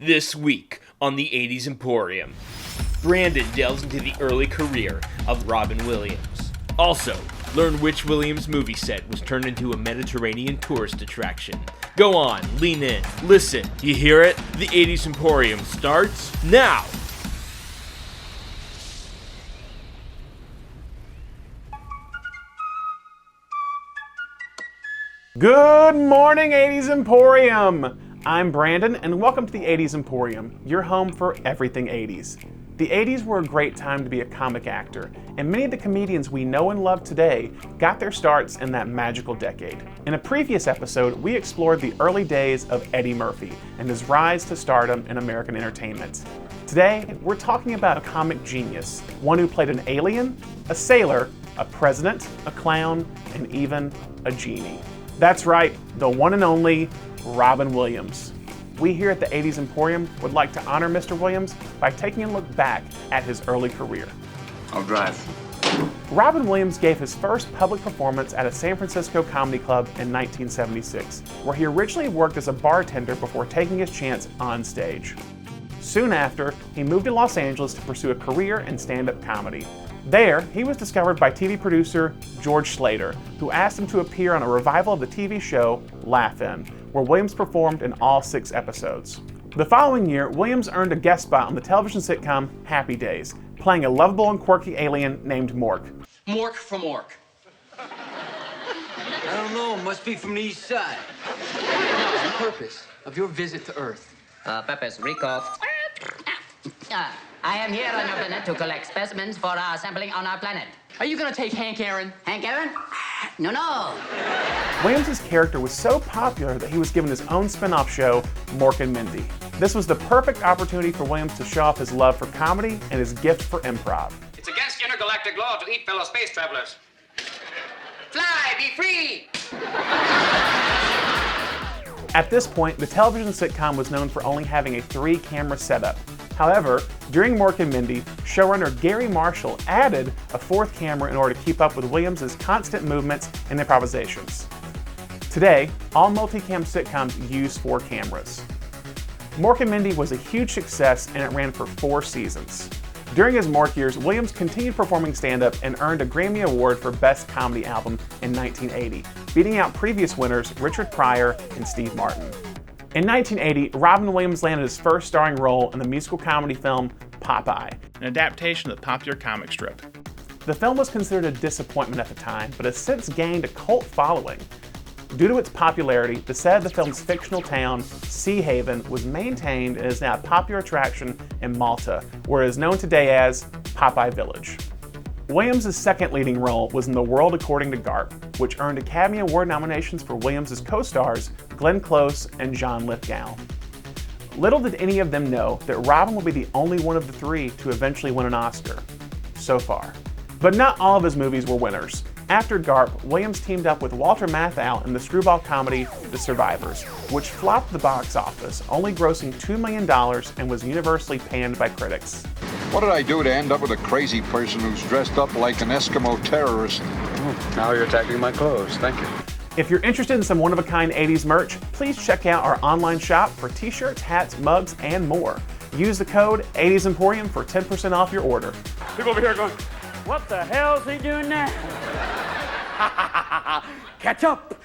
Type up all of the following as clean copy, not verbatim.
This week on the 80's Emporium, Brandon delves into the early career of Robin Williams. Also, learn which Williams movie set was turned into a Mediterranean tourist attraction. Go on, lean in, listen, you hear it? The 80's Emporium starts now! Good morning, 80's Emporium! I'm Brandon, and welcome to the 80's Emporium, your home for everything 80s. The 80s were a great time to be a comic actor, and many of the comedians we know and love today got their starts in that magical decade. In a previous episode, we explored the early days of Eddie Murphy and his rise to stardom in American entertainment. Today, we're talking about a comic genius, one who played an alien, a sailor, a president, a clown, and even a genie. That's right, the one and only Robin Williams. We here at the 80's Emporium would like to honor Mr. Williams by taking a look back at his early career. I'll drive. Robin Williams gave his first public performance at a San Francisco comedy club in 1976, where he originally worked as a bartender before taking his chance on stage. Soon after, he moved to Los Angeles to pursue a career in stand-up comedy. There, he was discovered by TV producer George Slater, who asked him to appear on a revival of the TV show Laugh-In, where Williams performed in all 6 episodes. The following year, Williams earned a guest spot on the television sitcom Happy Days, playing a lovable and quirky alien named Mork. Mork from Mork. I don't know, must be from the east side. What's the purpose of your visit to Earth? Purpose, recall. I am here on your planet to collect specimens for our sampling on our planet. Are you gonna take Hank Aaron? Hank Aaron? No. Williams' character was so popular that he was given his own spin-off show, Mork Mindy. This was the perfect opportunity for Williams to show off his love for comedy and his gift for improv. It's against intergalactic law to eat fellow space travelers. Fly, be free! At this point, the television sitcom was known for only having a 3-camera setup. However, during Mork and Mindy, showrunner Gary Marshall added a 4th camera in order to keep up with Williams' constant movements and improvisations. Today, all multicam sitcoms use 4 cameras. Mork and Mindy was a huge success and it ran for 4 seasons. During his Mork years, Williams continued performing stand-up and earned a Grammy Award for Best Comedy Album in 1980, beating out previous winners Richard Pryor and Steve Martin. In 1980, Robin Williams landed his first starring role in the musical comedy film Popeye, an adaptation of the popular comic strip. The film was considered a disappointment at the time, but has since gained a cult following. Due to its popularity, the set of the film's fictional town, Sea Haven, was maintained and is now a popular attraction in Malta, where it is known today as Popeye Village. Williams' second leading role was in The World According to Garp, which earned Academy Award nominations for Williams' co-stars Glenn Close and John Lithgow. Little did any of them know that Robin would be the only one of the 3 to eventually win an Oscar, so far. But not all of his movies were winners. After Garp, Williams teamed up with Walter Matthau in the screwball comedy The Survivors, which flopped the box office, only grossing $2 million and was universally panned by critics. What did I do to end up with a crazy person who's dressed up like an Eskimo terrorist? Now you're attacking my clothes. Thank you. If you're interested in some one-of-a-kind 80s merch, please check out our online shop for t-shirts, hats, mugs, and more. Use the code 80's Emporium for 10% off your order. People over here going, what the hell's he doing now? Catch up!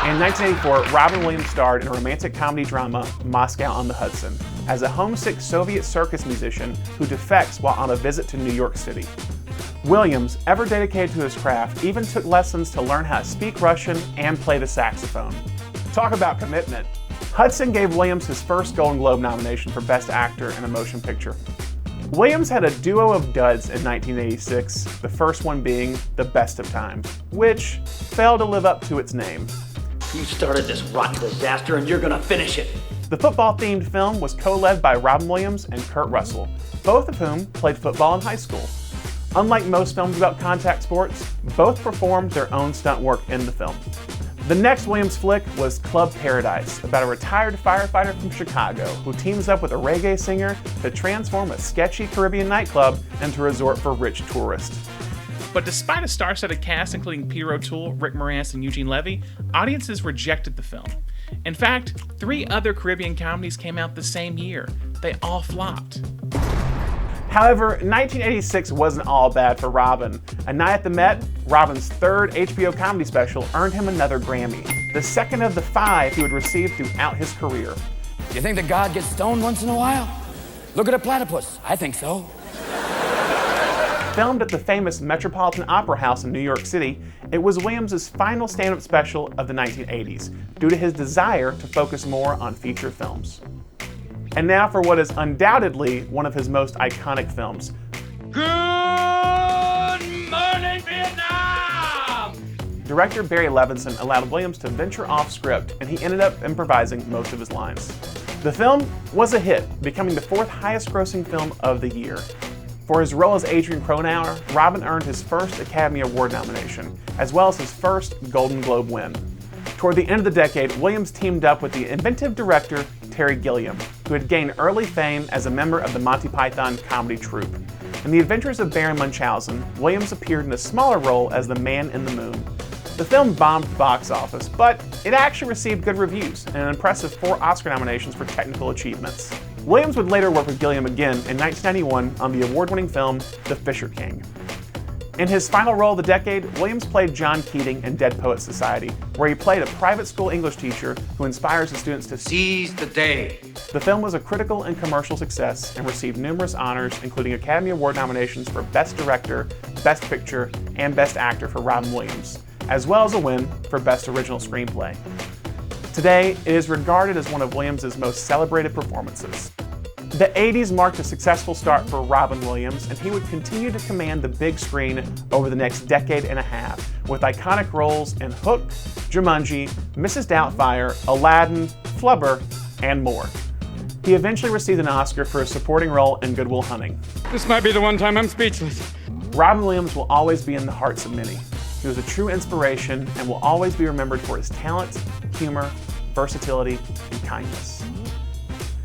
In 1984, Robin Williams starred in a romantic comedy drama, Moscow on the Hudson, as a homesick Soviet circus musician who defects while on a visit to New York City. Williams, ever dedicated to his craft, even took lessons to learn how to speak Russian and play the saxophone. Talk about commitment. Hudson gave Williams his first Golden Globe nomination for Best Actor in a Motion Picture. Williams had a duo of duds in 1986, the first one being The Best of Times, which failed to live up to its name. You started this rotten disaster and you're gonna finish it. The football-themed film was co-led by Robin Williams and Kurt Russell, both of whom played football in high school. Unlike most films about contact sports, both performed their own stunt work in the film. The next Williams flick was Club Paradise, about a retired firefighter from Chicago who teams up with a reggae singer to transform a sketchy Caribbean nightclub into a resort for rich tourists. But despite a star-studded cast including Peter O'Toole, Rick Moranis, and Eugene Levy, audiences rejected the film. In fact, 3 other Caribbean comedies came out the same year. They all flopped. However, 1986 wasn't all bad for Robin. A Night at the Met, Robin's 3rd HBO comedy special, earned him another Grammy, the 2nd of the 5 he would receive throughout his career. You think that God gets stoned once in a while? Look at a platypus. I think so. Filmed at the famous Metropolitan Opera House in New York City, it was Williams' final stand-up special of the 1980s, due to his desire to focus more on feature films. And now for what is undoubtedly one of his most iconic films. Good morning, Vietnam! Director Barry Levinson allowed Williams to venture off script, and he ended up improvising most of his lines. The film was a hit, becoming the 4th highest grossing film of the year. For his role as Adrian Cronauer, Robin earned his first Academy Award nomination, as well as his first Golden Globe win. Toward the end of the decade, Williams teamed up with the inventive director Terry Gilliam, who had gained early fame as a member of the Monty Python comedy troupe. In The Adventures of Baron Munchausen, Williams appeared in a smaller role as the Man in the Moon. The film bombed the box office, but it actually received good reviews and an impressive 4 Oscar nominations for technical achievements. Williams would later work with Gilliam again in 1991 on the award-winning film The Fisher King. In his final role of the decade, Williams played John Keating in Dead Poets Society, where he played a private school English teacher who inspires his students to Seize the day. The film was a critical and commercial success and received numerous honors, including Academy Award nominations for Best Director, Best Picture, and Best Actor for Robin Williams, as well as a win for Best Original Screenplay. Today, it is regarded as one of Williams' most celebrated performances. The 80s marked a successful start for Robin Williams, and he would continue to command the big screen over the next decade and a half, with iconic roles in Hook, Jumanji, Mrs. Doubtfire, Aladdin, Flubber, and more. He eventually received an Oscar for a supporting role in Good Will Hunting. This might be the one time I'm speechless. Robin Williams will always be in the hearts of many. He was a true inspiration and will always be remembered for his talent, humor, versatility, and kindness.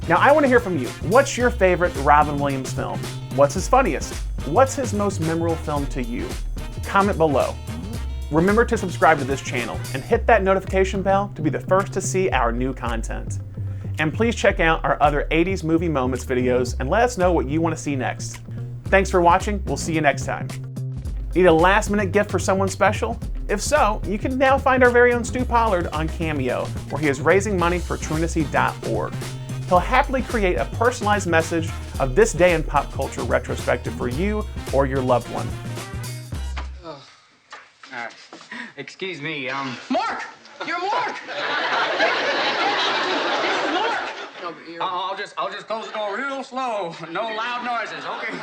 Now I want to hear from you. What's your favorite Robin Williams film? What's his funniest? What's his most memorable film to you? Comment below. Remember to subscribe to this channel and hit that notification bell to be the first to see our new content. And please check out our other 80s movie moments videos and let us know what you want to see next. Thanks for watching. We'll see you next time. Need a last-minute gift for someone special? If so, you can now find our very own Stu Pollard on Cameo, where he is raising money for truancy.org. He'll happily create a personalized message of this day in pop culture retrospective for you or your loved one. Excuse me, Mork! You're Mork! This is Mork! I'll just close the door real slow. No loud noises, okay?